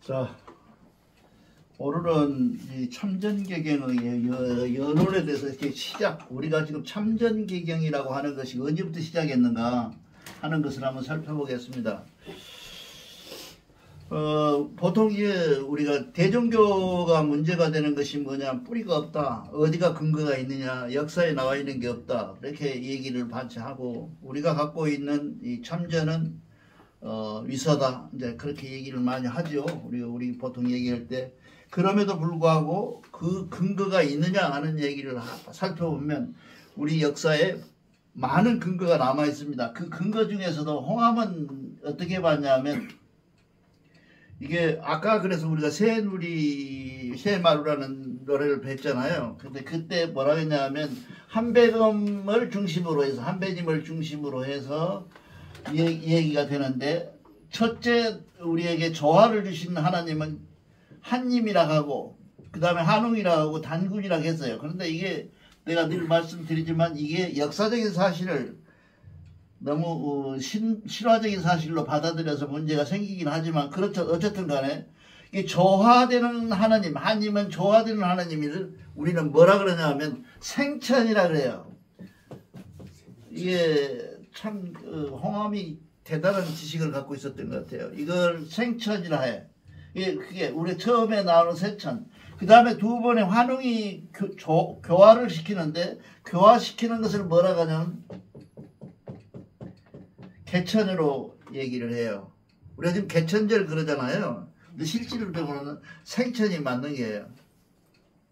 자, 오늘은 이 참전개경의 연원에 대해서 이렇게 우리가 지금 참전개경이라고 하는 것이 언제부터 시작했는가 하는 것을 한번 살펴보겠습니다. 보통 우리가 대종교가 문제가 되는 것이 뭐냐, 뿌리가 없다, 어디가 근거가 있느냐, 역사에 나와 있는 게 없다, 이렇게 얘기를 반치하고, 우리가 갖고 있는 이 참전은 위서다, 이제 그렇게 얘기를 많이 하죠. 우리 보통 얘기할 때. 그럼에도 불구하고 그 근거가 있느냐 하는 얘기를 살펴보면 우리 역사에 많은 근거가 남아 있습니다. 그 근거 중에서도 홍함은 어떻게 봤냐면, 이게 아까 그래서 우리가 새마루라는 노래를 뵀잖아요. 근데 그때 뭐라 했냐면, 한배검을 중심으로 해서, 한배님을 중심으로 해서 얘기가 되는데, 첫째 우리에게 조화를 주신 하나님은 한님이라 하고, 그 다음에 한웅이라 하고 단군이라 했어요. 그런데 이게 내가 늘 말씀드리지만, 이게 역사적인 사실을 너무 실화적인 사실로 받아들여서 문제가 생기긴 하지만, 그렇죠. 어쨌든 간에 이 조화되는 하나님, 한님은 조화되는 하나님을 우리는 뭐라 그러냐면 생천이라 그래요. 이게 참 홍함이 대단한 지식을 갖고 있었던 것 같아요. 이걸 생천이라 해. 그게 우리 처음에 나오는 생천, 그 다음에 두 번에 환웅이 교화를 시키는데, 교화시키는 것을 뭐라 하냐면 개천으로 얘기를 해요. 우리가 지금 개천절 그러잖아요. 근데 실질적으로는 생천이 맞는 게예요.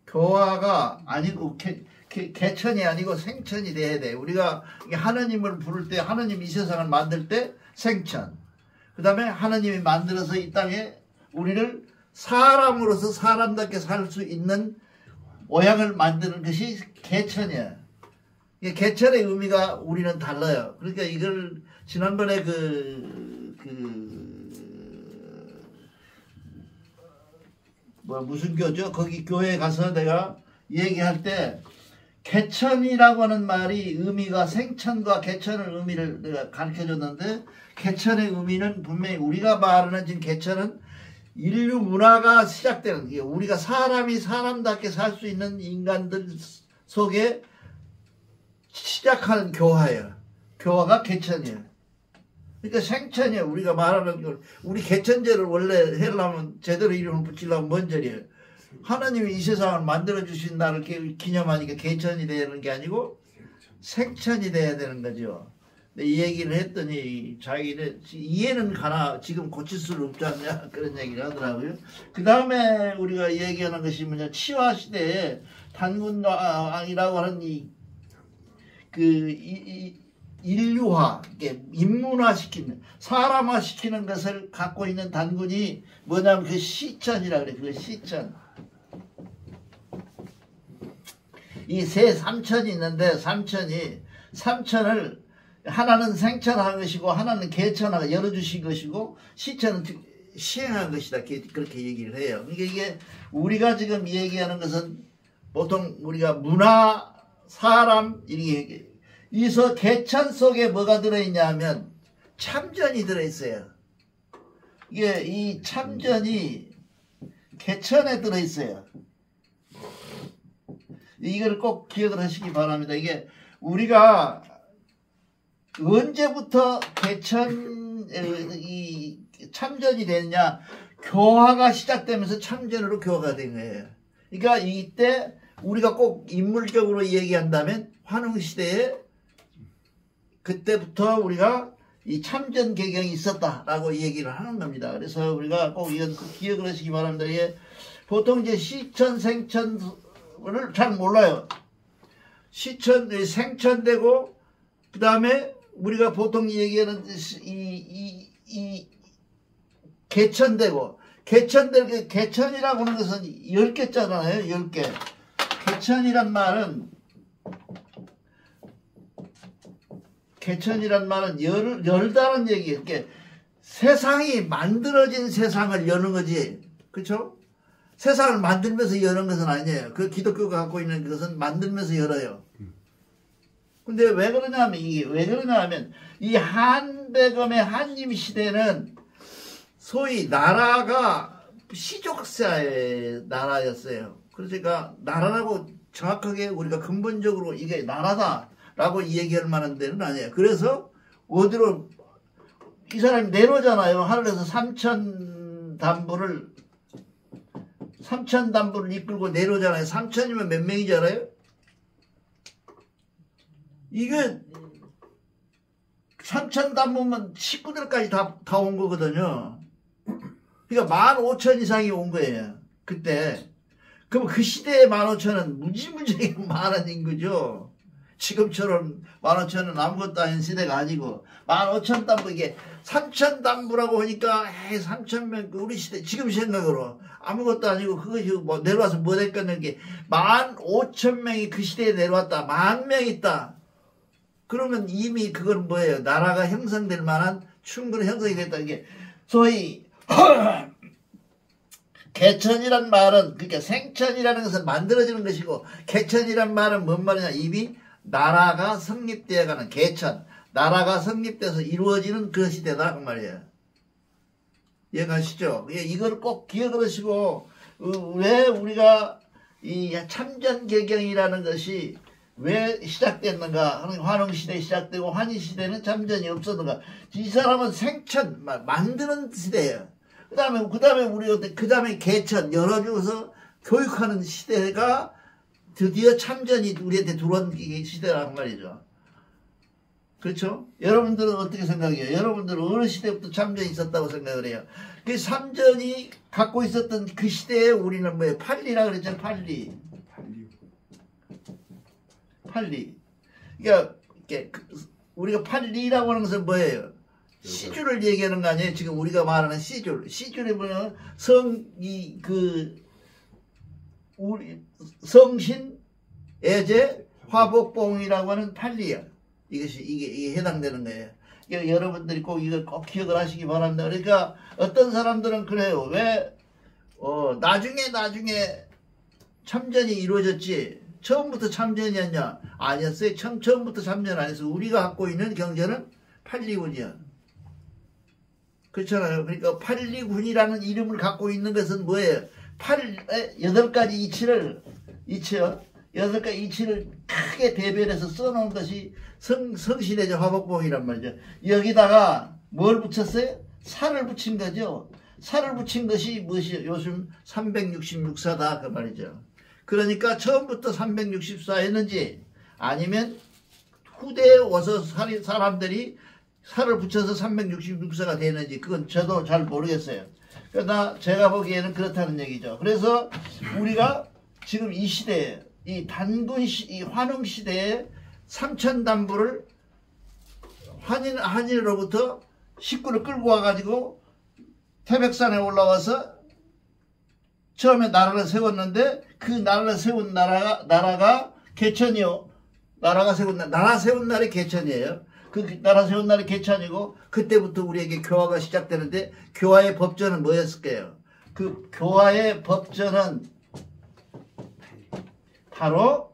교화가 아니고 개천이 아니고 생천이 돼야 돼. 우리가 하나님을 부를 때, 하나님 이 세상을 만들 때 생천, 그 다음에 하나님이 만들어서 이 땅에 우리를 사람으로서 사람답게 살 수 있는 모양을 만드는 것이 개천이야. 개천의 의미가 우리는 달라요. 그러니까 이걸 지난번에 무슨 교죠? 거기 교회에 가서 내가 얘기할 때, 개천이라고 하는 말이 의미가 생천과 개천의 의미를 내가 가르쳐 줬는데, 개천의 의미는 분명히 우리가 말하는 지금 개천은 인류 문화가 시작되는, 우리가 사람이 사람답게 살 수 있는 인간들 속에 시작하는 교화예요. 교화가 개천이에요. 그러니까 생천이에요. 우리가 말하는 걸, 우리 개천절을 원래 하려면, 제대로 이름을 붙이려면 뭔 절이에요? 하나님이 이 세상을 만들어주신 날을 기념하니까 개천이 되는 게 아니고 생천이 돼야 되는 거죠. 이 얘기를 했더니 자기는 이해는 가나 지금 고칠 수는 없지 않냐, 그런 얘기를 하더라고요. 그 다음에 우리가 얘기하는 것이 뭐냐, 치화 시대에 단군왕이라고 하는 인류화, 인문화시키는, 사람화시키는 것을 갖고 있는 단군이 뭐냐면 그 시천이라 그래. 그 시천. 이 세 삼천이 있는데, 삼천을 하나는 생천한 것이고, 하나는 개천하고 열어주신 것이고, 시천은 시행한 것이다, 그렇게 얘기를 해요. 그러니까 이게 우리가 지금 얘기하는 것은 보통 우리가 문화, 사람, 이렇게 이서 개천 속에 뭐가 들어있냐 하면 참전이 들어있어요. 이게 이 참전이 개천에 들어있어요. 이걸 꼭 기억을 하시기 바랍니다. 이게 우리가 언제부터 이 참전이 됐냐, 교화가 시작되면서 참전으로 교화가 된 거예요. 그러니까 이때 우리가 꼭 인물적으로 얘기한다면 환웅시대에 그때부터 우리가 이 참전 개경이 있었다라고 얘기를 하는 겁니다. 그래서 우리가 꼭 이건 기억을 하시기 바랍니다. 이게 보통 이제 시천, 생천을 잘 몰라요. 시천, 생천되고, 그 다음에 우리가 보통 얘기하는 이 개천되고, 개천이라고 하는 것은 10개잖아요. 10개. 개천이란 말은 열다는 얘기예요. 세상이 만들어진 세상을 여는 거지. 그렇죠? 세상을 만들면서 여는 것은 아니에요. 그 기독교가 갖고 있는 것은 만들면서 열어요. 근데 왜 그러냐면, 이 한배검의 한림 시대는 소위 나라가 시족사의 나라였어요. 그러니까 나라라고 정확하게 우리가 근본적으로 이게 나라다라고 얘기할 만한 데는 아니에요. 그래서 어디로 이 사람이 내놓잖아요. 하늘에서 3,000 담불을 이끌고 내려오잖아요. 3,000이면 몇 명이지 알아요? 이게 3,000 담불면 식구들까지 다 온 거거든요. 그러니까 15,000 이상이 온 거예요. 그때. 그럼 그 시대에 15,000은 무지무지하게 많은 인구죠. 지금처럼 15,000은 아무것도 아닌 시대가 아니고 15,000 담불 이게 3,000 담불하고 하니까 3,000명 우리 시대 지금 생각으로 아무것도 아니고 그것이 뭐 내려와서 뭐 됐겠는 게 15,000명이 그 시대에 내려왔다. 10,000명 있다. 그러면 이미 그건 뭐예요? 나라가 형성될 만한 충분히 형성이 됐다는 게 소위 개천이란 말은 그러니까 생천이라는 것은 만들어지는 것이고 개천이란 말은 뭔 말이냐? 이미 나라가 성립되어가는 개천, 나라가 성립돼서 이루어지는 그 시대다 그 말이에요. 이해가시죠? 이걸 꼭 기억을 하시고 왜 우리가 이 참전개경이라는 것이 왜 시작됐는가? 환웅시대 시작되고 환희시대는 참전이 없었는가? 이 사람은 생천, 만드는 시대예요. 그 다음에 우리, 그 다음에 개천, 열어줘서 교육하는 시대가 드디어 참전이 우리한테 들어온 시대란 말이죠. 그렇죠? 여러분들은 어떻게 생각해요? 여러분들은 어느 시대부터 참전이 있었다고 생각을 해요? 그 참전이 갖고 있었던 그 시대에 우리는 뭐예요? 판리라 그랬잖아요. 판리. 그러니까 우리가 판리라고 하는 것은 뭐예요? 시주를 얘기하는 거 아니에요? 지금 우리가 말하는 시줄. 시줄이 뭐냐면 우리 성신, 애제, 화복봉이라고 하는 판리야. 이게 해당되는 거예요. 그러니까 여러분들이 꼭 이걸 꼭 기억을 하시기 바랍니다. 그러니까 어떤 사람들은 그래요. 왜 나중에 참전이 이루어졌지 처음부터 참전이었냐? 아니었어요. 처음부터 참전 안 했어. 우리가 갖고 있는 경제는 판리군이야. 그렇잖아요. 그러니까 판리군이라는 이름을 갖고 있는 것은 뭐예요? 8가지 이치를 8가지 이치를 크게 대별해서 써놓은 것이 성신의 화복봉이란 말이죠. 여기다가 뭘 붙였어요? 살을 붙인 거죠. 살을 붙인 것이 무엇이요? 요즘 366사다 그 말이죠. 그러니까 처음부터 364였는지 아니면 후대에 와서 사람들이 살을 붙여서 366사가 되는지 그건 저도 잘 모르겠어요. 그러나 제가 보기에는 그렇다는 얘기죠. 그래서 우리가 지금 이 시대에 이 환웅 시대에 3,000 담불을 한인으로부터 식구를 끌고 와가지고 태백산에 올라와서 처음에 나라를 세웠는데 그 나라를 세운 나라가 개천이요. 나라 세운 날이 개천이에요. 그 나라 세운 날이 개천이고 그때부터 우리에게 교화가 시작되는데 교화의 법전은 뭐였을까요? 그 교화의 법전은 바로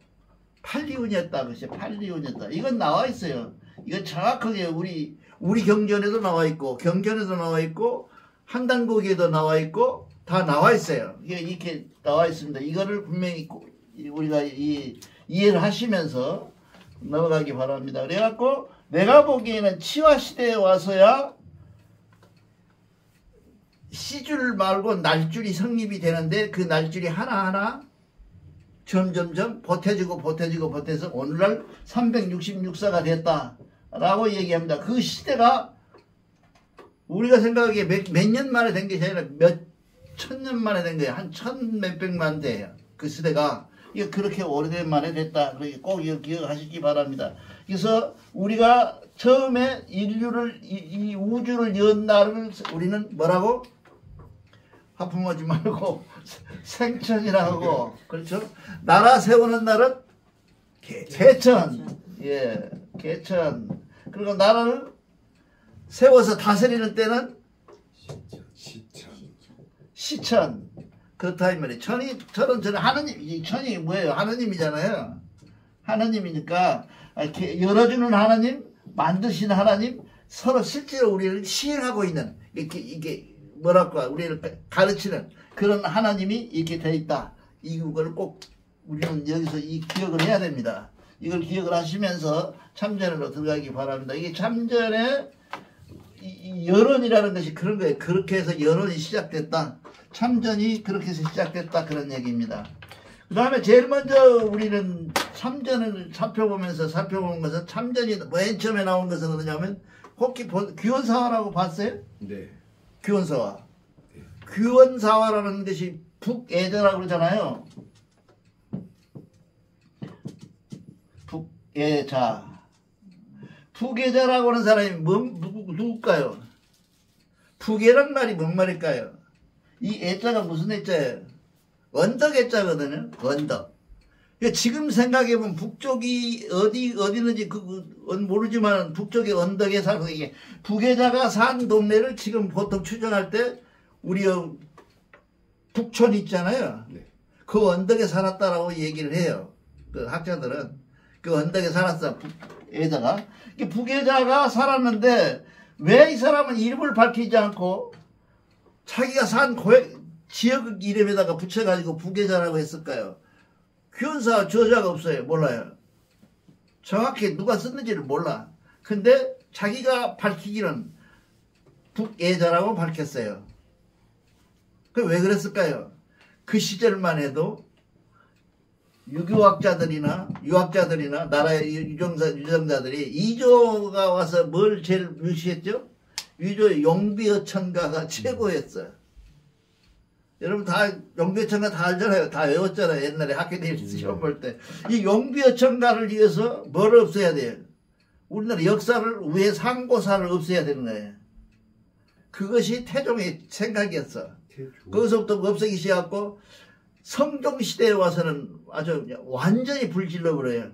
판리운이었다. 그것이 판리운이었다. 이건 나와 있어요. 이건 정확하게 우리 경전에도 나와 있고 경전에도 나와 있고 한단고기에도 나와 있고 다 나와 있어요. 이렇게 나와 있습니다. 이거를 분명히 우리가 이해를 하시면서 넘어가기 바랍니다. 그래갖고 내가 보기에는 치화시대에 와서야 시줄 말고 날줄이 성립이 되는데 그 날줄이 하나하나 점점점 보태서 오늘날 366사가 됐다라고 얘기합니다. 그 시대가 우리가 생각하기에 몇 년 만에 된 것이 아니라 몇 천년 만에 된 거예요. 한 1,000몇백만 대예요. 그 시대가. 이거 그렇게 오래된 만에 됐다. 꼭 기억하시기 바랍니다. 그래서 우리가 처음에 인류를 이 우주를 연 날을 우리는 뭐라고? 하품하지 말고 생천이라고. 그렇죠? 나라 세우는 날은 개천. 예, 개천. 그리고 나라를 세워서 다스리는 때는 시천. 그렇다 이 말이에요. 저는 하느님, 천이 뭐예요? 하느님이잖아요. 하느님이니까 열어주는 하느님, 만드신 하느님, 서로 실제로 우리를 시행하고 있는 이게 뭐랄까 우리를 가르치는 그런 하나님이 이렇게 돼 있다. 이걸 꼭 우리는 여기서 이 기억을 해야 됩니다. 이걸 기억을 하시면서 참전으로 들어가기 바랍니다. 이게 참전의 이 여론이라는 것이 그런 거예요. 그렇게 해서 여론이 시작됐다. 참전이 그렇게 해서 시작됐다. 그런 얘기입니다. 그 다음에 제일 먼저 우리는 참전을 살펴보는 것은 참전이 맨 처음에 나온 것은 뭐냐면 혹시 귀원사화라고 봤어요? 네. 귀원사화. 귀원사화라는 것이 북예자라고 그러잖아요. 북예자. 북예자라고 하는 사람이 누굴까요? 북예란 말이 뭔 말일까요? 이 예자가 무슨 예자예요? 언덕 예자거든요. 언덕. 그러니까 지금 생각해보면 북쪽이 어디는지 모르지만 북쪽의 언덕에 살고 이게 북예자가 산 동네를 지금 보통 추정할 때 우리 북촌 있잖아요. 네. 그 언덕에 살았다라고 얘기를 해요. 그 학자들은 그 언덕에 살았어. 북예자가. 북예자가 살았는데 왜 이 사람은 이름을 밝히지 않고 자기가 산 지역 이름에다가 붙여가지고 북예자라고 했을까요? 귀원사 저자가 없어요. 몰라요. 정확히 누가 썼는지를 몰라. 근데 자기가 밝히기는 북예자라고 밝혔어요. 그 왜 그랬을까요? 그 시절만 해도 유교학자들이나 유학자들이나 나라의 유정자들이 이조가 와서 뭘 제일 무시했죠? 위조 용비어천가가 최고였어요. 여러분 다 용비어천가 다 알잖아요. 다 외웠잖아요. 옛날에 학교 다닐 시험 볼 때. 이 용비어천가를 위해서 뭘 없애야 돼요? 우리나라 역사를 위해 상고사를 없애야 되는 거예요. 그것이 태종의 생각이었어. 거기서부터 없애기 시작하고 성종시대에 와서는 아주 완전히 불질러버려요.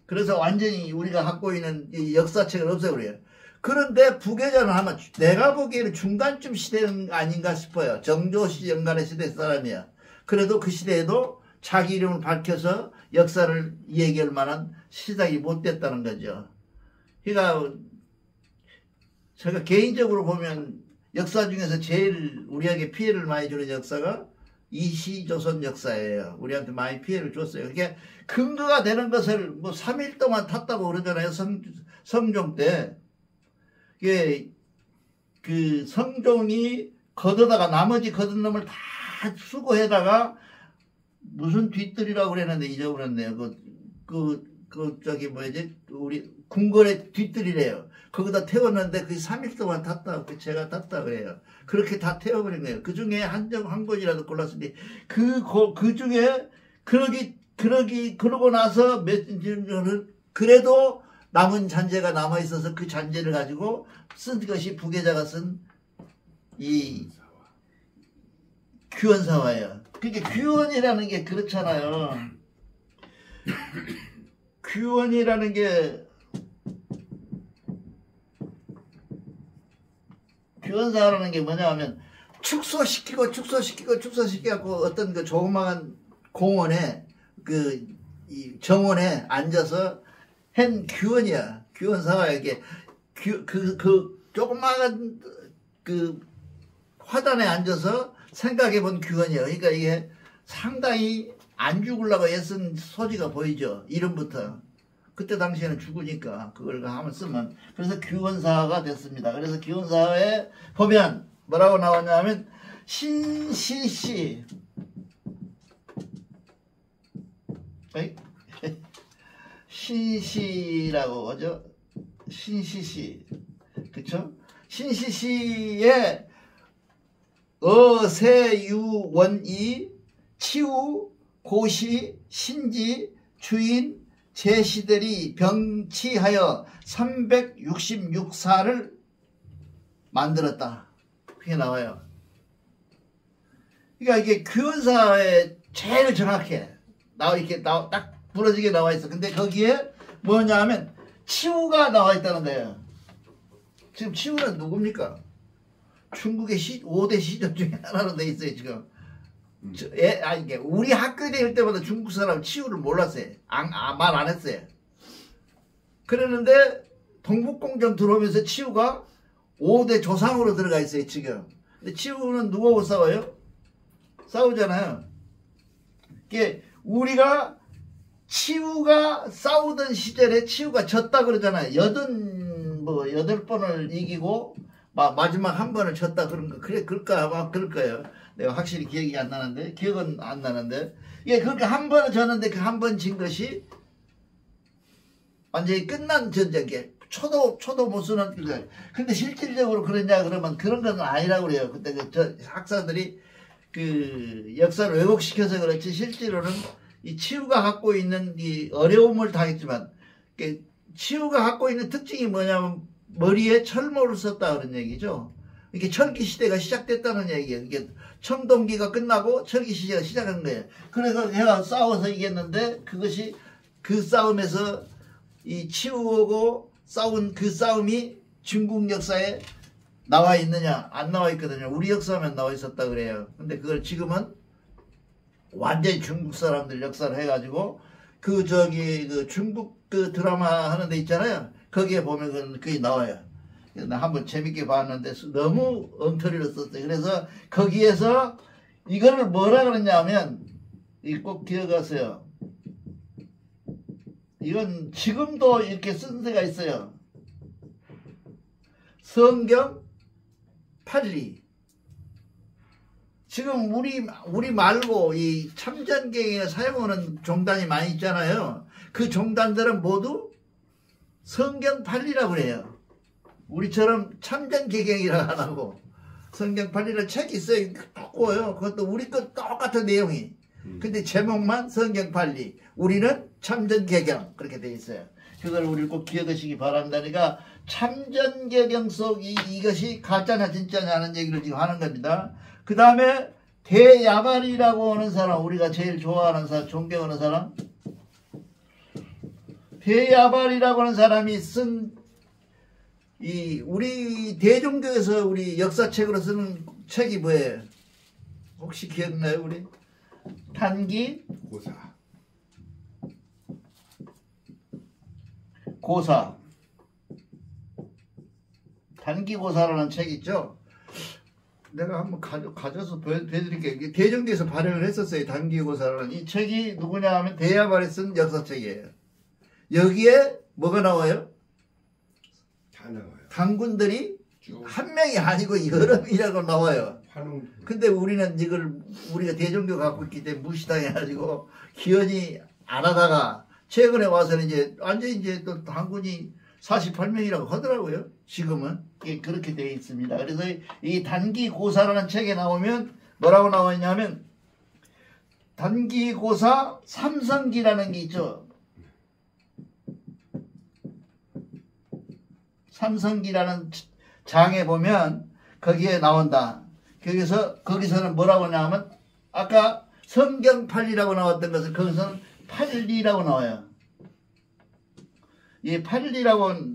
그래서 완전히 우리가 갖고 있는 이 역사책을 없애버려요. 그런데 북예자는 아마 내가 보기에는 중간쯤 시대는 아닌가 싶어요. 정조시 연간의 시대 사람이야. 그래도 그 시대에도 자기 이름을 밝혀서 역사를 얘기할 만한 시작이 못 됐다는 거죠. 그러니까 제가 개인적으로 보면 역사 중에서 제일 우리에게 피해를 많이 주는 역사가 이시조선 역사예요. 우리한테 많이 피해를 줬어요. 그게 근거가 되는 것을 뭐 3일 동안 탔다고 그러잖아요. 성종 때. 이게 그 성종이 걷어다가 나머지 걷은 놈을 다 수거해다가 무슨 뒤뜰이라고 그랬는데 잊어버렸네요. 저기 뭐지 우리 궁궐의 뒤뜰이래요. 거기다 태웠는데 그게 3일 동안 탔다. 제가 탔다 그래요. 그렇게 다 태워버린 거예요. 그 중에 한 곳이라도 골랐으니 그 중에 그러고 나서 그래도 남은 잔재가 남아 있어서 그 잔재를 가지고 쓴 것이 북예자가 쓴 이 귀원사화예요. 그러니까 귀원이라는 게 그렇잖아요. 귀원이라는 게 귀원사라는 게 뭐냐 하면 축소시키고 어떤 그 조그마한 공원에 이 정원에 앉아서 한 귀원이야. 귀원사가 이게 그 조그마한 그 화단에 앉아서 생각해 본 귀원이에요. 그러니까 이게 상당히 안 죽으려고 애쓴 소지가 보이죠. 이름부터. 그때 당시에는 죽으니까 그걸 하면 쓰면 그래서 귀원사가 됐습니다. 그래서 귀원사에 보면 뭐라고 나왔냐면 신시시 신시라고 하죠. 신시시 그쵸? 신시시에 어세유원이 치우 고시 신지 주인 제시들이 병치하여 366사를 만들었다. 그게 나와요. 그러니까 이게 귀원사에 제일 정확해. 이렇게 딱 부러지게 나와 있어. 근데 거기에 뭐냐 하면 치우가 나와 있다는 거예요. 지금 치우는 누굽니까? 중국의 5대 시족 중에 하나로 돼 있어요, 지금. 이게 우리 학교 다닐 때마다 중국 사람 치우를 몰랐어요. 말 안 했어요. 그랬는데 동북공정 들어오면서 치우가 5대 조상으로 들어가 있어요, 지금. 근데 치우는 누구하고 싸워요? 싸우잖아요. 이게 우리가 치우가 싸우던 시절에 치우가 졌다 그러잖아요. 8번을 이기고 마지막 한 번을 졌다 그런 거. 그래, 그럴까? 아마 그럴 거예요. 내가 확실히 기억이 안 나는데, 기억은 안 나는데. 이게 그렇게 한 번을 졌는데 그 한 번 진 것이 완전히 끝난 전쟁에 초도 못 쓰는 그거. 근데 실질적으로 그러냐 그러면 그런 건 아니라고 그래요. 그때 학사들이 그 역사를 왜곡시켜서 그렇지 실제로는 이 치우가 갖고 있는 이 어려움을 당했지만 치우가 갖고 있는 특징이 뭐냐면 머리에 철모를 썼다 그런 얘기죠. 이게 철기 시대가 시작됐다는 얘기예요. 이게 청동기가 끝나고 철기 시대가 시작한 거예요. 그래서 걔가 싸워서 이겼는데 그것이 그 싸움에서 이 치우하고 싸운 그 싸움이 중국 역사에 나와 있느냐? 안 나와 있거든요. 우리 역사만 나와 있었다 그래요. 근데 그걸 지금은 완전히 중국 사람들 역사를 해가지고 그 중국 그 드라마 하는 데 있잖아요. 거기에 보면 그게 나와요. 나 한번 재밌게 봤는데 너무 엉터리로 썼어요. 그래서 거기에서 이거를 뭐라 그러냐면 꼭 기억하세요. 이건 지금도 이렇게 쓴 데가 있어요. 성경 팔리. 지금 우리 말고 이 참전경에 사용하는 종단이 많이 있잖아요. 그 종단들은 모두 성경 팔리라고 그래요. 우리처럼 참전개경이라 안 하고 성경 팔리라는 책이 있어요. 두꺼워요. 그것도 우리 것 똑같은 내용이. 근데 제목만 성경 팔리. 우리는 참전개경 그렇게 돼 있어요. 그걸 우리 꼭 기억하시기 바란다니까 참전개경 속 이것이 가짜냐 진짜냐 하는 얘기를 지금 하는 겁니다. 그 다음에 대야발이라고 하는 사람, 우리가 제일 좋아하는 사람, 존경하는 사람, 대야발이라고 하는 사람이 쓴 우리 대종교에서 우리 역사책으로 쓰는 책이 뭐예요? 혹시 기억나요? 우리 단기 고사 단기고사라는 책 있죠. 내가 한번 가져서 보여드릴게요. 대종교에서 발행을 했었어요. 단기고사라는 이 책이 누구냐 하면 대야발이 쓴 역사책이에요. 여기에 뭐가 나와요? 다 나와요. 단군들이 한 명이 아니고 여러 명이라고 나와요. 근데 우리는 이걸 우리가 대종교 갖고 있기 때문에 무시당해가지고 기원이 안 하다가 최근에 와서는 이제 완전히 이제 또 단군이 48명이라고 하더라고요. 지금은 그렇게 되어 있습니다. 그래서 이 단기고사라는 책에 나오면 뭐라고 나와 있냐면 단기고사 삼성기라는 게 있죠. 삼성기라는 장에 보면 거기에 나온다. 거기서는 뭐라고 나오면 아까 성경팔리라고 나왔던 것을 거기서는 팔리라고 나와요. 이 팔리라고는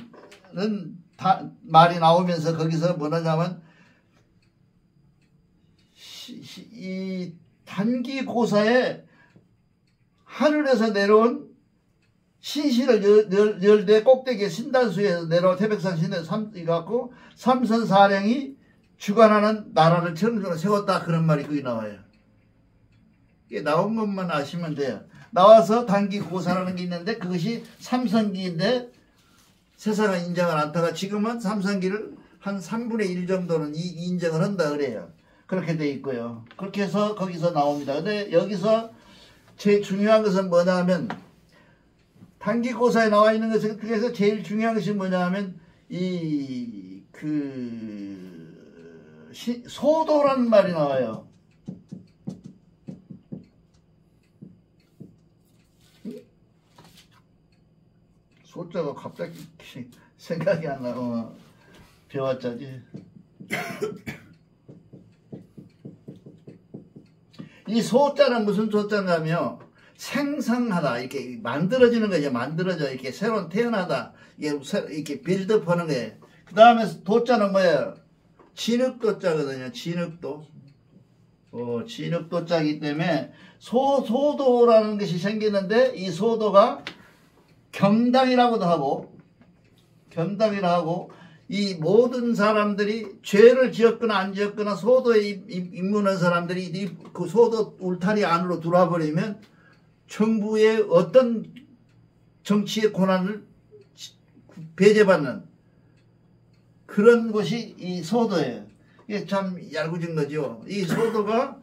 말이 나오면서 거기서 뭐냐면 이 단기고사에 하늘에서 내려온 신실을 열대 꼭대기에 신단수에서 내려온 태백산 신에 갖고 삼선사령이 주관하는 나라를 정적으로 세웠다 그런 말이 거기 나와요. 이게 나온 것만 아시면 돼요. 나와서 단기고사라는 게 있는데 그것이 삼성기인데 세상은 인정을 않다가 지금은 삼성기를 한 3분의 1 정도는 인정을 한다 그래요. 그렇게 돼 있고요. 그렇게 해서 거기서 나옵니다. 근데 여기서 제일 중요한 것은 뭐냐 하면 단기고사에 나와 있는 것은 그래서 제일 중요한 것이 뭐냐 하면 소도라는 말이 나와요. 소자가 갑자기 생각이 안 나고 배웠자지. 이 소자는 무슨 소자냐면 생성하다 이렇게 만들어지는 거죠. 만들어져 이렇게 새로 태어나다 이렇게 빌드업하는 거예요. 그 다음에 도자는 뭐예요? 진흙도자거든요. 진흙도. 진흙도자이기 때문에 소도라는 것이 생기는데 이 소도가 경당이라고도 하고 이 모든 사람들이 죄를 지었거나 안 지었거나 소도에 입문한 사람들이 그 소도 울타리 안으로 들어와 버리면 정부의 어떤 정치의 고난을 배제받는 그런 곳이 이 소도예요. 이게 참 얄궂은 거죠. 이 소도가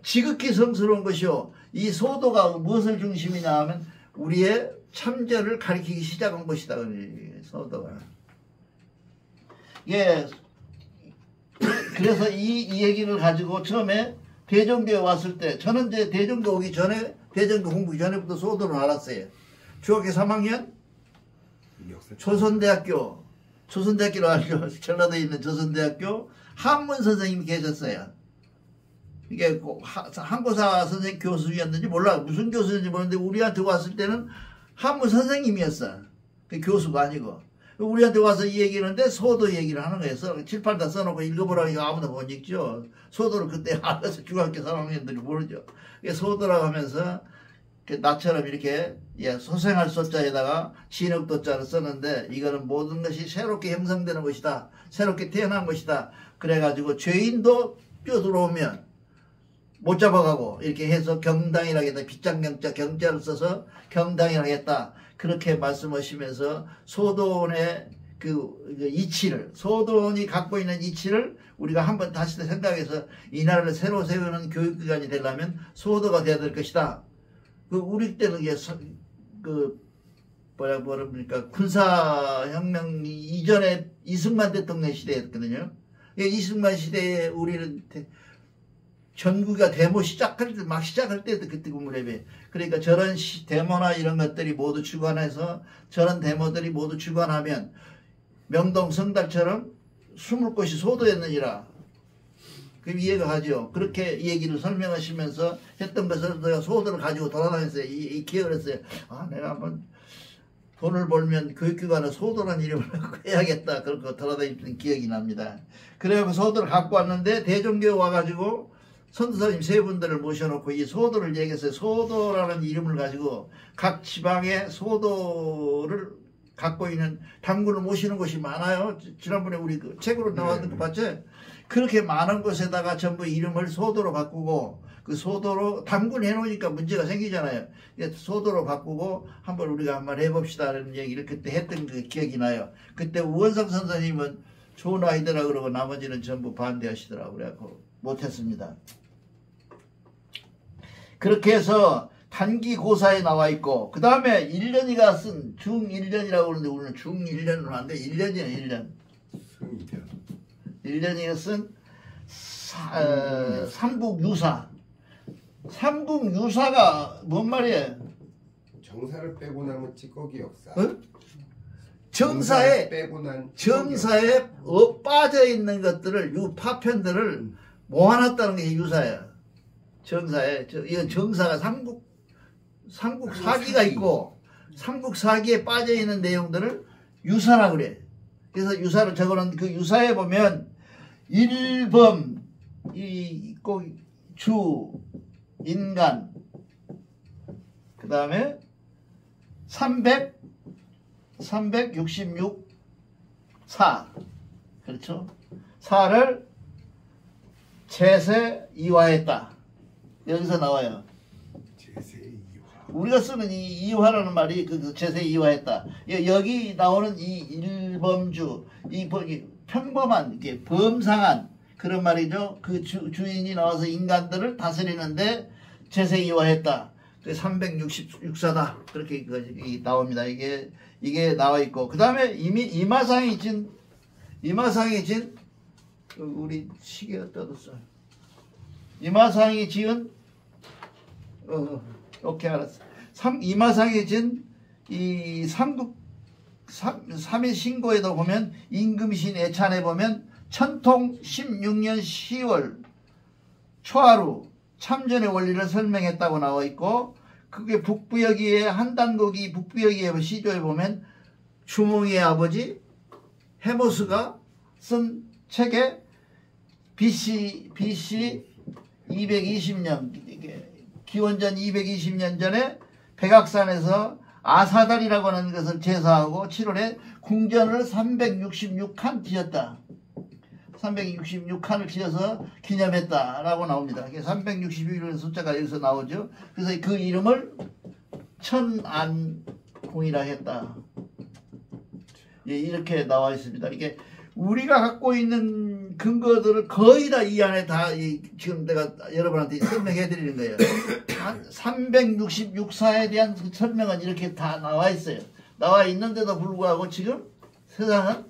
지극히 성스러운 것이요. 이 소도가 무엇을 중심이냐 하면 우리의 참전을 가리키기 시작한 것이다. 소도가. 예. 그래서 이 얘기를 가지고 처음에 대전교에 왔을 때 저는 이제 대전교 오기 전에 대전교 공부기 전에부터 소도를 알았어요. 중학교 3학년 조선대학교로 알죠. 전라도에 있는 조선대학교 한문 선생님이 계셨어요. 이게 한국사 선생님 교수였는지 몰라. 무슨 교수인지 모르는데 우리한테 왔을 때는 한문 선생님이었어. 그 교수가 아니고. 우리한테 와서 이 얘기를 하는데 소도 얘기를 하는 거예요. 칠판 다 써놓고 읽어보라고 이거 아무도 못 읽죠. 소도를 그때 알아서 중학교 3학년들이 모르죠. 소도라고 하면서 나처럼 이렇게 소생할 소자에다가 진흙도자를 썼는데 이거는 모든 것이 새롭게 형성되는 것이다. 새롭게 태어난 것이다. 그래가지고 죄인도 뛰어들어오면 못 잡아가고 이렇게 해서 경당이라고 했다. 빗장경자 경자를 써서 경당이라고 했다. 그렇게 말씀하시면서 소도원의 그 이치를 소도원이 갖고 있는 이치를 우리가 한번 다시 생각해서 이 나라를 새로 세우는 교육기관이 되려면 소도가 돼야 될 것이다. 그 우리 때는 이게 뭐랍니까 군사혁명 이전에 이승만 대통령 시대였거든요. 이승만 시대에 우리는 전국가 데모 시작할 때 막 시작할 때도 그때 무렵에 그러니까 저런 데모나 이런 것들이 모두 주관해서 저런 데모들이 모두 주관하면 명동 성달처럼 숨을 곳이 소도였느니라. 그럼 이해가 가죠. 그렇게 이 얘기를 설명하시면서 했던 것을 제가 소도를 가지고 돌아다녔어요. 이 기억을 했어요. 아, 내가 한번 돈을 벌면 교육기관에 소도라는 이름을 해야겠다. 그렇게 돌아다니던 기억이 납니다. 그래서 소도를 갖고 왔는데 대종교에 와가지고 선도사님 세 분들을 모셔놓고 이 소도를 얘기했어요. 소도라는 이름을 가지고 각 지방에 소도를 갖고 있는 당군을 모시는 곳이 많아요. 지난번에 우리 그 책으로 나왔던 거 봤죠? 그렇게 많은 곳에다가 전부 이름을 소도로 바꾸고 그 소도로 당군 해놓으니까 문제가 생기잖아요. 소도로 바꾸고 한번 우리가 한번 해봅시다라는 얘기를 그때 했던 그 기억이 나요. 그때 우원석 선생님은 좋은 아이디어라 그러고 나머지는 전부 반대하시더라고요. 그래갖고 못했습니다. 그렇게 해서 단기 고사에 나와 있고 그 다음에 1년이가 쓴 중1년이라고 그러는데 우리는 중1년으로 하는데 1년이에요. 1년. 1년이가 쓴 삼국유사. 삼국유사가 뭔 말이에요? 정사를 빼고 나면 찌꺼기 역사. 정사에 빼고 난 정사에 빠져 있는 것들을 파편들을 모아놨다는 게 유사예요. 정사에 이건 정사가 삼국 사기가 있고 삼국 사기에 빠져 있는 내용들을 유사라 그래. 그래서 유사를 적어놓은 그 유사에 보면 일범 꼭 주 인간 그 다음에 366 사 그렇죠. 사를 제세 이화했다. 여기서 나와요. 제세 이화. 우리가 쓰는 이 이화라는 말이 그 제세 이화했다. 여기 나오는 이 일범주, 이 평범한 이게 범상한 그런 말이죠. 그 주인이 나와서 인간들을 다스리는데 제세 이화했다. 366사다. 그렇게 나옵니다. 이게 나와 있고 그 다음에 이마상이 진 우리 시계가 떠졌어. 이마상이 지은 오케이 알았어. 이마상이 진 이 삼국 3일 신고에도 보면 임금신 애찬에 보면 천통 16년 10월 초하루 참전의 원리를 설명했다고 나와 있고 그게 북부여기에 한단곡이 북부여기에 시조에 보면 주몽이의 아버지 해모스가 쓴 책에 BC 220년 기원전 220년 전에 백악산에서 아사달이라고 하는 것을 제사하고 7월에 궁전을 366칸 지었다. 366칸을 지어서 기념했다라고 나옵니다. 366이라는 숫자가 여기서 나오죠. 그래서 그 이름을 천안궁이라 했다. 예, 이렇게 나와 있습니다. 이게 우리가 갖고 있는 근거들을 거의 다 이 안에 다 지금 내가 여러분한테 설명해 드리는 거예요. 366사에 대한 그 설명은 이렇게 다 나와 있어요. 나와 있는데도 불구하고 지금 세상은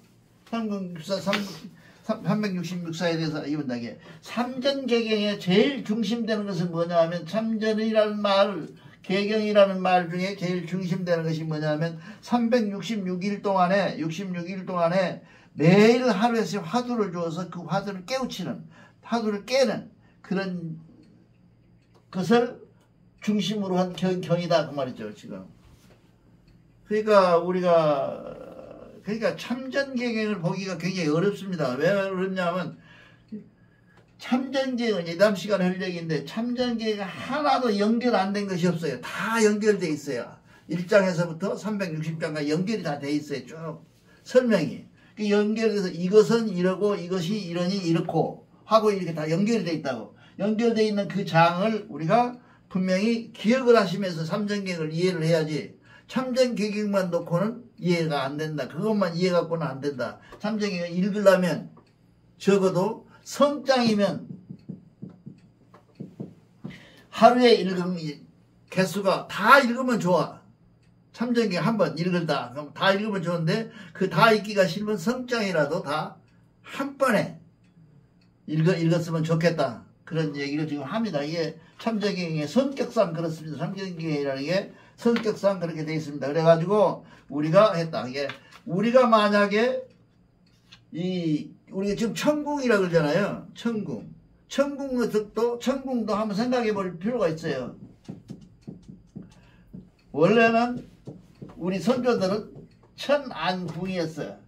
366사에 대해서 이분에게 삼전개경에 제일 중심되는 것은 뭐냐 하면 참전이라는 말, 개경이라는 말 중에 제일 중심되는 것이 뭐냐 하면 366일 동안에 매일 하루에서 화두를 주어서 그 화두를 깨우치는, 화두를 깨는 그런 것을 중심으로 한 경이다 그 말이죠 지금. 그러니까 참전개경을 보기가 굉장히 어렵습니다. 왜 어렵냐면 참전개경은 예담 시간 할 얘기인데 참전개경 하나도 연결 안 된 것이 없어요. 다 연결돼 있어요. 1장에서부터 360장까지 연결이 다 돼 있어요. 쭉 설명이. 연결돼서 이것은 이러고 이것이 이러니 이렇고 하고 이렇게 다 연결이 돼 있다고. 연결돼 있는 그 장을 우리가 분명히 기억을 하시면서 참전개경을 이해를 해야지. 참전개경만 놓고는 이해가 안 된다. 그것만 이해 갖고는 안 된다. 참전개경 읽으려면 적어도 성장이면 하루에 읽은 개수가 다 읽으면 좋아. 참전개경 한번 읽을다. 그럼 다 읽으면 좋은데 그 다 읽기가 싫으면 성장이라도 다 한 번에 읽었으면 좋겠다. 그런 얘기를 지금 합니다. 이게 참전개경의 성격상 그렇습니다. 참전개경이라는 게 성격상 그렇게 되어 있습니다. 그래가지고 우리가 했다. 이게 우리가 만약에 우리가 지금 천궁이라고 그러잖아요. 천궁도 한번 생각해 볼 필요가 있어요. 원래는 우리 선조들은 천안궁이었어요.